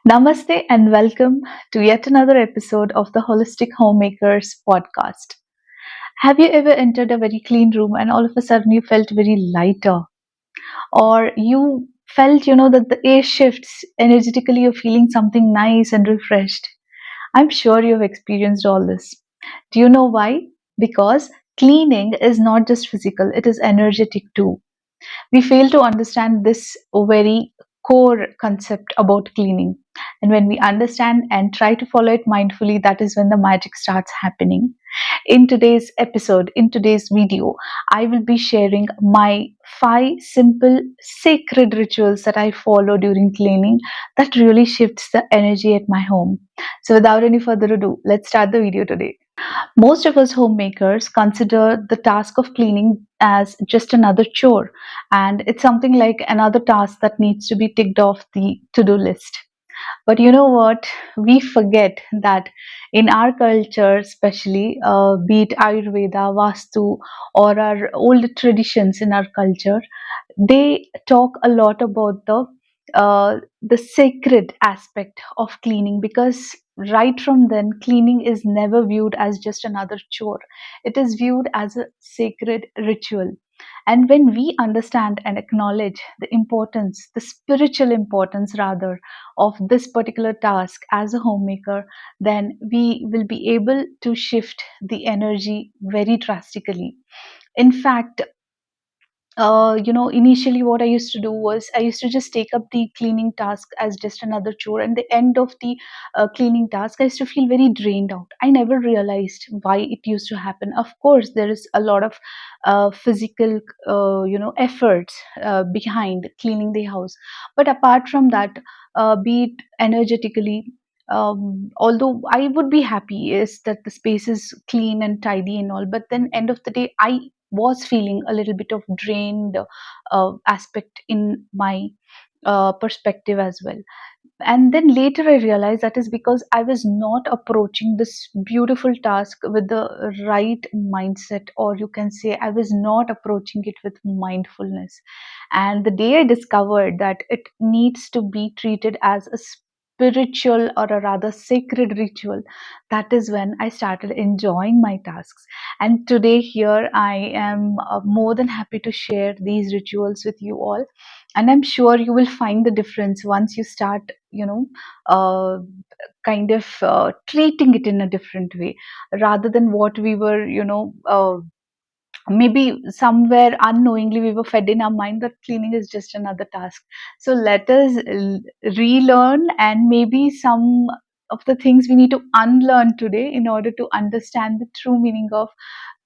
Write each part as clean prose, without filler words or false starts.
Namaste and welcome to yet another episode of the Holistic Homemakers podcast. Have you ever entered a very clean room and all of a sudden you felt very lighter? Or you felt, that the air shifts energetically, you're feeling something nice and refreshed? I'm sure you've experienced all this. Do you know why? Because cleaning is not just physical, it is energetic too. We fail to understand this very core concept about cleaning. And when we understand and try to follow it mindfully, that is when the magic starts happening. In today's episode, in today's video, I will be sharing my 5 simple sacred rituals that I follow during cleaning that really shifts the energy at my home. So without any further ado, let's start the video today. Most of us homemakers consider the task of cleaning as just another chore, and it's something like another task that needs to be ticked off the to do list. But you know what? We forget that in our culture, especially, be it Ayurveda, Vastu, or our old traditions in our culture, they talk a lot about the sacred aspect of cleaning, because right from then cleaning is never viewed as just another chore. It is viewed as a sacred ritual. And when we understand and acknowledge the importance, the spiritual importance rather, of this particular task as a homemaker, then we will be able to shift the energy very drastically. In fact, initially what I used to do was I used to just take up the cleaning task as just another chore. And the end of the cleaning task, I used to feel very drained out. I never realized why it used to happen. Of course, there is a lot of physical, efforts behind cleaning the house. But apart from that, be it energetically, although I would be happy is that the space is clean and tidy and all, but then end of the day, I was feeling a little bit of drained aspect in my perspective as well. And then later I realized that is because I was not approaching this beautiful task with the right mindset, or you can say I was not approaching it with mindfulness. And the day I discovered that it needs to be treated as a spiritual, or a rather sacred ritual, that is when I started enjoying my tasks. And today here I am more than happy to share these rituals with you all. And I'm sure you will find the difference once you start, uh, kind of treating it in a different way, rather than what we were, maybe somewhere unknowingly we were fed in our mind that cleaning is just another task. So let us relearn, and maybe some of the things we need to unlearn today in order to understand the true meaning of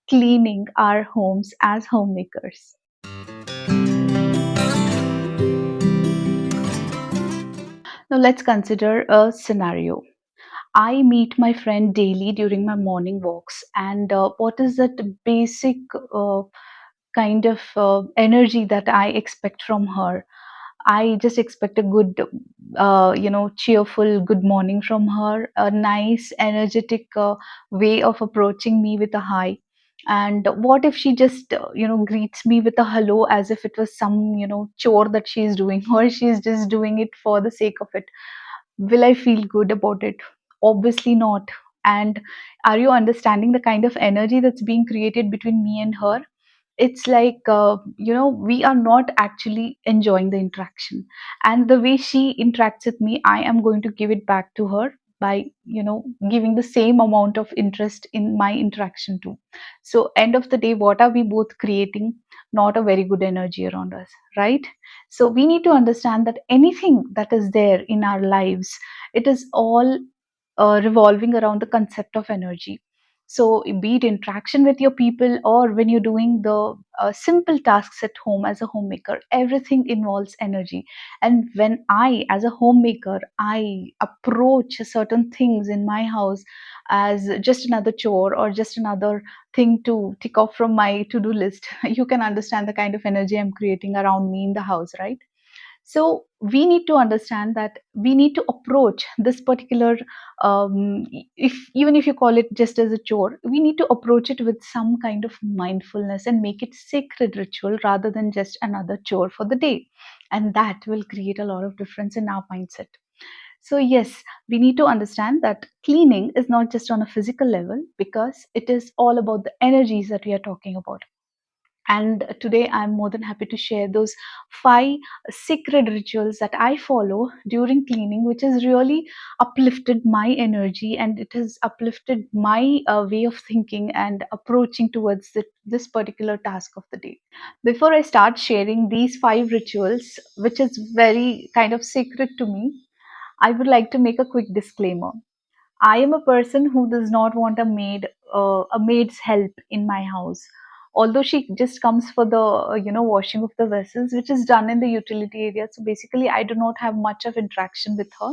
cleaning our homes as homemakers. Now let's consider a scenario. I meet my friend daily during my morning walks, and what is that basic kind of energy that I expect from her? I just expect a good, cheerful good morning from her, a nice, energetic way of approaching me with a hi. And what if she just, greets me with a hello as if it was some, chore that she's doing, or she's just doing it for the sake of it? Will I feel good about it? Obviously not. And are you understanding the kind of energy that's being created between me and her? It's like, we are not actually enjoying the interaction. And the way she interacts with me, I am going to give it back to her by, giving the same amount of interest in my interaction too. So end of the day, what are we both creating? Not a very good energy around us, right? So we need to understand that anything that is there in our lives, it is all revolving around the concept of energy. So, be it interaction with your people, or when you're doing the simple tasks at home as a homemaker, everything involves energy. And when I, as a homemaker, I approach certain things in my house as just another chore or just another thing to tick off from my to do list, you can understand the kind of energy I'm creating around me in the house, right? So we need to understand that we need to approach this particular, if even if you call it just as a chore, we need to approach it with some kind of mindfulness and make it sacred ritual rather than just another chore for the day. And that will create a lot of difference in our mindset. So yes, we need to understand that cleaning is not just on a physical level, because it is all about the energies that we are talking about. And today I'm more than happy to share those 5 sacred rituals that I follow during cleaning, which has really uplifted my energy, and it has uplifted my way of thinking and approaching towards this particular task of the day. Before I start sharing these 5 rituals, which is very kind of sacred to me, I would like to make a quick disclaimer. I am a person who does not want a maid's help in my house. Although she just comes for the washing of the vessels, which is done in the utility area. So basically, I do not have much of interaction with her.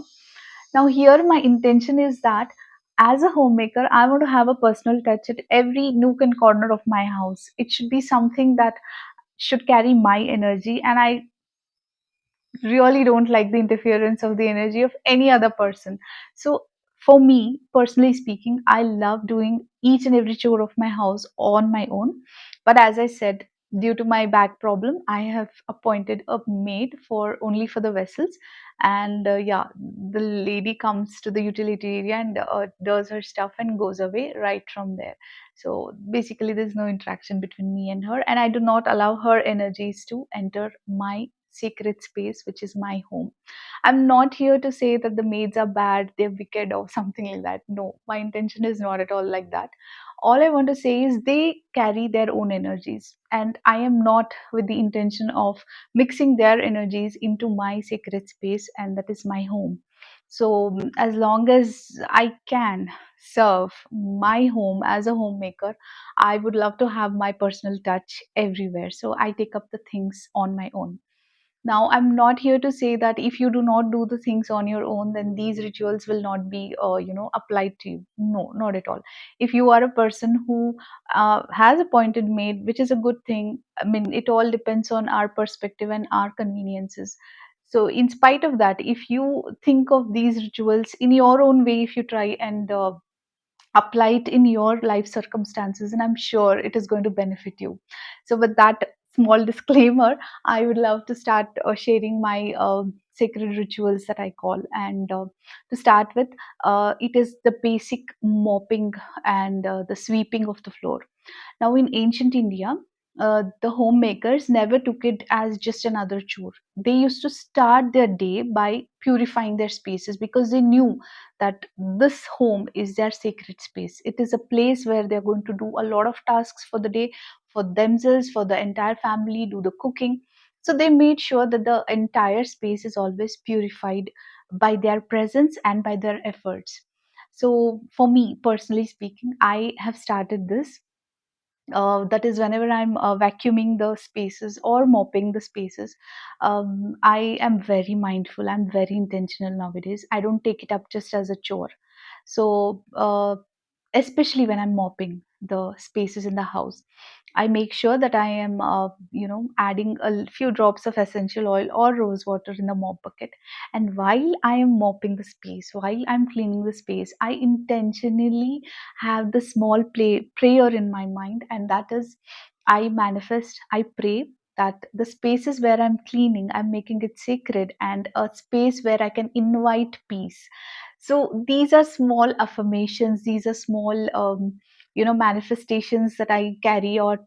Now, here my intention is that as a homemaker, I want to have a personal touch at every nook and corner of my house. It should be something that should carry my energy, and I really don't like the interference of the energy of any other person. So, for me, personally speaking, I love doing each and every chore of my house on my own. But as I said, due to my back problem, I have appointed a maid for only for the vessels. And yeah, the lady comes to the utility area and does her stuff and goes away right from there. So basically, there's no interaction between me and her, and I do not allow her energies to enter my sacred space, which is my home. I'm not here to say that the maids are bad, they're wicked, or something like that. No, my intention is not at all like that. All I want to say is they carry their own energies, and I am not with the intention of mixing their energies into my sacred space, and that is my home. So, as long as I can serve my home as a homemaker, I would love to have my personal touch everywhere. So, I take up the things on my own. Now, I'm not here to say that if you do not do the things on your own, then these rituals will not be, applied to you. No, not at all. If you are a person who has appointed maid, which is a good thing. I mean, it all depends on our perspective and our conveniences. So, in spite of that, if you think of these rituals in your own way, if you try and apply it in your life circumstances, and I'm sure it is going to benefit you. So with that small disclaimer, I would love to start sharing my sacred rituals that I call. And to start with, it is the basic mopping and the sweeping of the floor. Now, in ancient India, the homemakers never took it as just another chore. They used to start their day by purifying their spaces, because they knew that this home is their sacred space. It is a place where they're going to do a lot of tasks for the day, for themselves, for the entire family, do the cooking. So they made sure that the entire space is always purified by their presence and by their efforts. So, for me, personally speaking, I have started this. That is whenever I'm vacuuming the spaces or mopping the spaces, I am very mindful, I'm very intentional nowadays. I don't take it up just as a chore. So especially when I'm mopping the spaces in the house, I make sure that I am, adding a few drops of essential oil or rose water in the mop bucket. And while I am mopping the space, while I'm cleaning the space, I intentionally have the small prayer in my mind, and that is, I manifest, I pray that the spaces where I'm cleaning, I'm making it sacred and a space where I can invite peace. So these are small affirmations, these are small manifestations that I carry out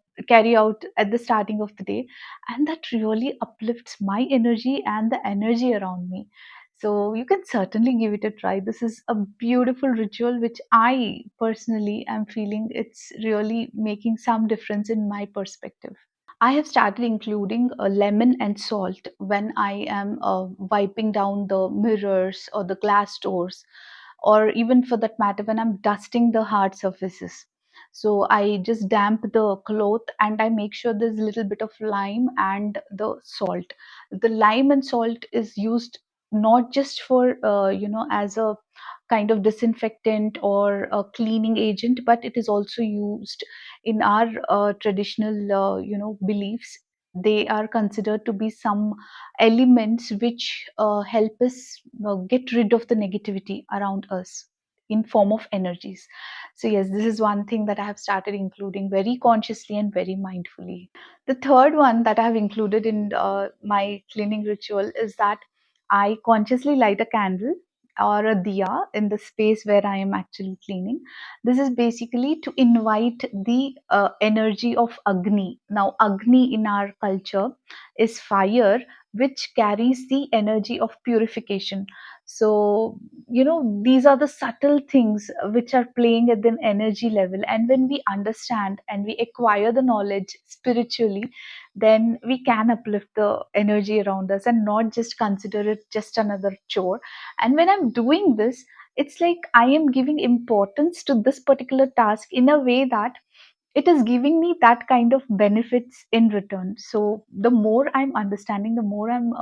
at the starting of the day, and that really uplifts my energy and the energy around me. So you can certainly give it a try. This is a beautiful ritual which I personally am feeling it's really making some difference in my perspective. I have started including lemon and salt when I am wiping down the mirrors or the glass doors, or even for that matter, when I'm dusting the hard surfaces. So I just damp the cloth and I make sure there's a little bit of lime and the salt. The lime and salt is used not just for, as a kind of disinfectant or a cleaning agent, but it is also used in our traditional beliefs. They are considered to be some elements which help us get rid of the negativity around us in form of energies. So yes, this is one thing that I have started including very consciously and very mindfully. The third one that I have included in my cleaning ritual is that I consciously light a candle or a diya in the space where I am actually cleaning. This is basically to invite the energy of Agni. Now, Agni in our culture is fire, which carries the energy of purification. So, these are the subtle things which are playing at an energy level. And when we understand and we acquire the knowledge spiritually, then we can uplift the energy around us and not just consider it just another chore. And when I'm doing this, it's like I am giving importance to this particular task in a way that it is giving me that kind of benefits in return. So the more I'm understanding, the more I'm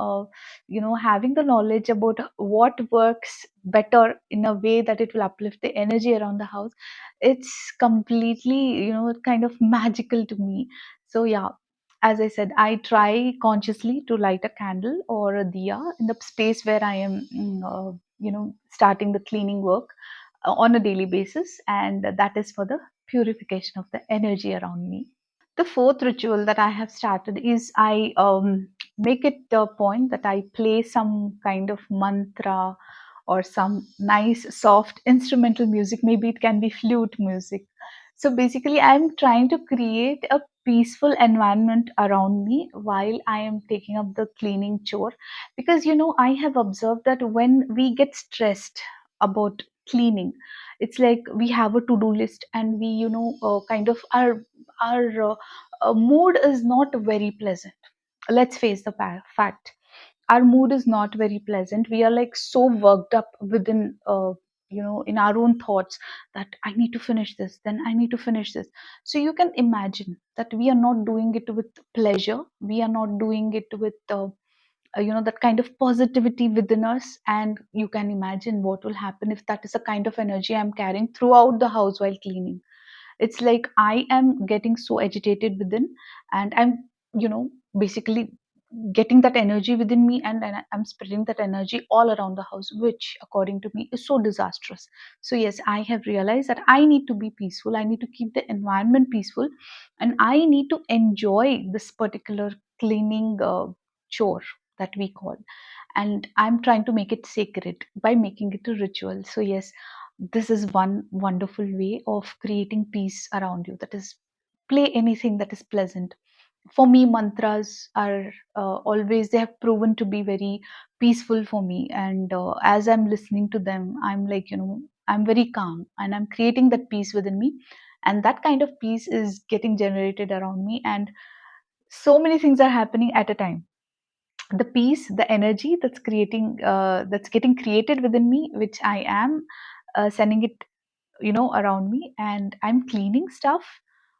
having the knowledge about what works better in a way that it will uplift the energy around the house, it's completely kind of magical to me. So yeah, as I said, I try consciously to light a candle or a diya in the space where I am starting the cleaning work on a daily basis, and that is for the purification of the energy around me. The fourth ritual that I have started is I make it a point that I play some kind of mantra or some nice soft instrumental music. Maybe it can be flute music. So basically, I'm trying to create a peaceful environment around me while I am taking up the cleaning chore. Because, I have observed that when we get stressed about cleaning, it's like we have a to-do list, and we, kind of our mood is not very pleasant. Let's face the fact, our mood is not very pleasant. We are like so worked up within in our own thoughts, that I need to finish this, then I need to finish this. So you can imagine that we are not doing it with pleasure, we are not doing it with that kind of positivity within us. And you can imagine what will happen if that is the kind of energy I'm carrying throughout the house while cleaning. It's like I am getting so agitated within, and I'm basically getting that energy within me, and I'm spreading that energy all around the house, which according to me is so disastrous. So yes, I have realized that I need to be peaceful, I need to keep the environment peaceful, and I need to enjoy this particular cleaning chore that we call. And I'm trying to make it sacred by making it a ritual. So yes, this is one wonderful way of creating peace around you, that is, play anything that is pleasant. For me, mantras are always, they have proven to be very peaceful for me. And as I'm listening to them, I'm like, I'm very calm, and I'm creating that peace within me. And that kind of peace is getting generated around me, and so many things are happening at a time. The peace, the energy that's getting created within me, which I am sending it around me, and I'm cleaning stuff,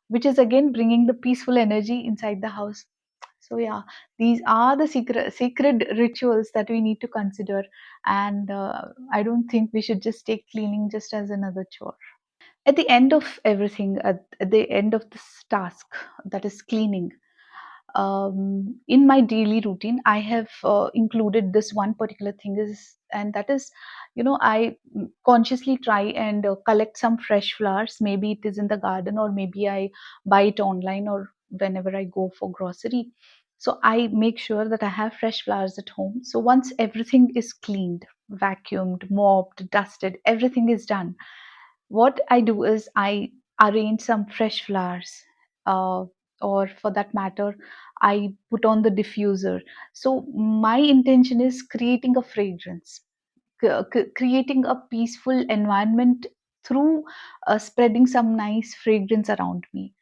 which is again bringing the peaceful energy inside the house. So yeah, these are the sacred rituals that we need to consider. And I don't think we should just take cleaning just as another chore. At the end of everything, at the end of this task, that is cleaning, in my daily routine, I have included this one particular thing is, and that is, I consciously try and collect some fresh flowers. Maybe it is in the garden, or maybe I buy it online, or whenever I go for grocery. So I make sure that I have fresh flowers at home. So once everything is cleaned, vacuumed, mopped, dusted, everything is done, what I do is I arrange some fresh flowers, uh, or for that matter, I put on the diffuser. So my intention is creating a fragrance, creating a peaceful environment through spreading some nice fragrance around me.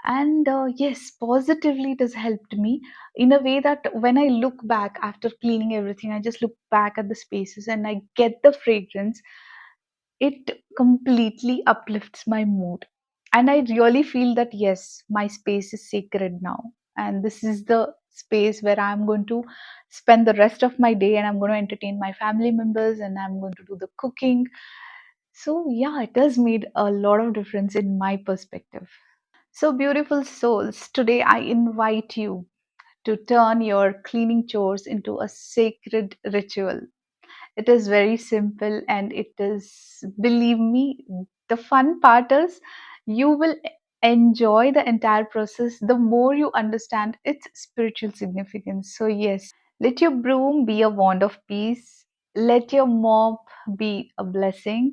And yes, positively it has helped me in a way that when I look back after cleaning everything, I just look back at the spaces and I get the fragrance. It completely uplifts my mood. And I really feel that yes, my space is sacred now. And this is the space where I'm going to spend the rest of my day, and I'm going to entertain my family members, and I'm going to do the cooking. So, yeah, it has made a lot of difference in my perspective. So, beautiful souls, today I invite you to turn your cleaning chores into a sacred ritual. It is very simple, and it is, believe me, the fun part is you will enjoy the entire process the more you understand its spiritual significance. So, yes. Let your broom be a wand of peace. Let your mop be a blessing.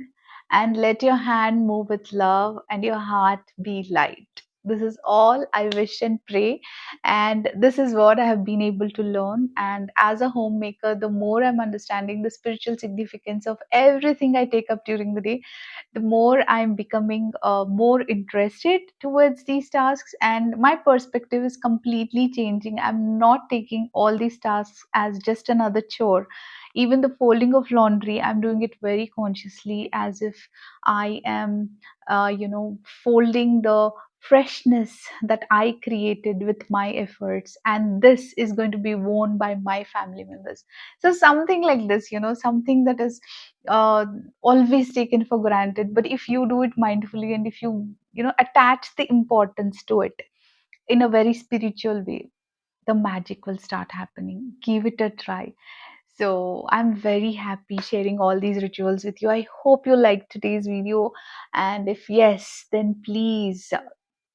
And let your hand move with love and your heart be light. This is all I wish and pray. And this is what I have been able to learn. And as a homemaker, the more I'm understanding the spiritual significance of everything I take up during the day, the more I'm becoming more interested towards these tasks, and my perspective is completely changing. I'm not taking all these tasks as just another chore. Even the folding of laundry, I'm doing it very consciously, as if I am, folding the freshness that I created with my efforts, and this is going to be worn by my family members. So something like this, something that is uh, always taken for granted, but if you do it mindfully, and if you attach the importance to it in a very spiritual way, the magic will start happening. Give it a try. So I'm very happy sharing all these rituals with you. I hope you liked today's video, and if yes, then please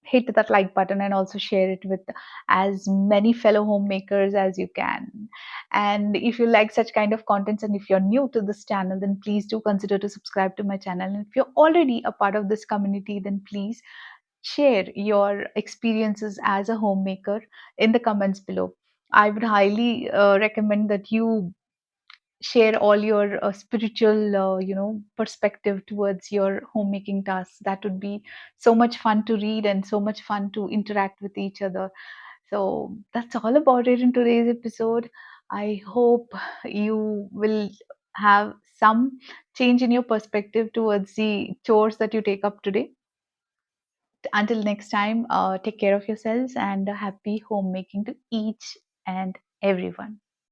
hit that like button and also share it with as many fellow homemakers as you can. And if you like such kind of contents, and if you're new to this channel, then please do consider to subscribe to my channel. And if you're already a part of this community, then please share your experiences as a homemaker in the comments below. I would highly recommend that you share all your spiritual perspective towards your homemaking tasks. That would be so much fun to read and so much fun to interact with each other. So that's all about it in today's episode. I hope you will have some change in your perspective towards the chores that you take up today. Until next time, take care of yourselves, and happy homemaking to each and everyone.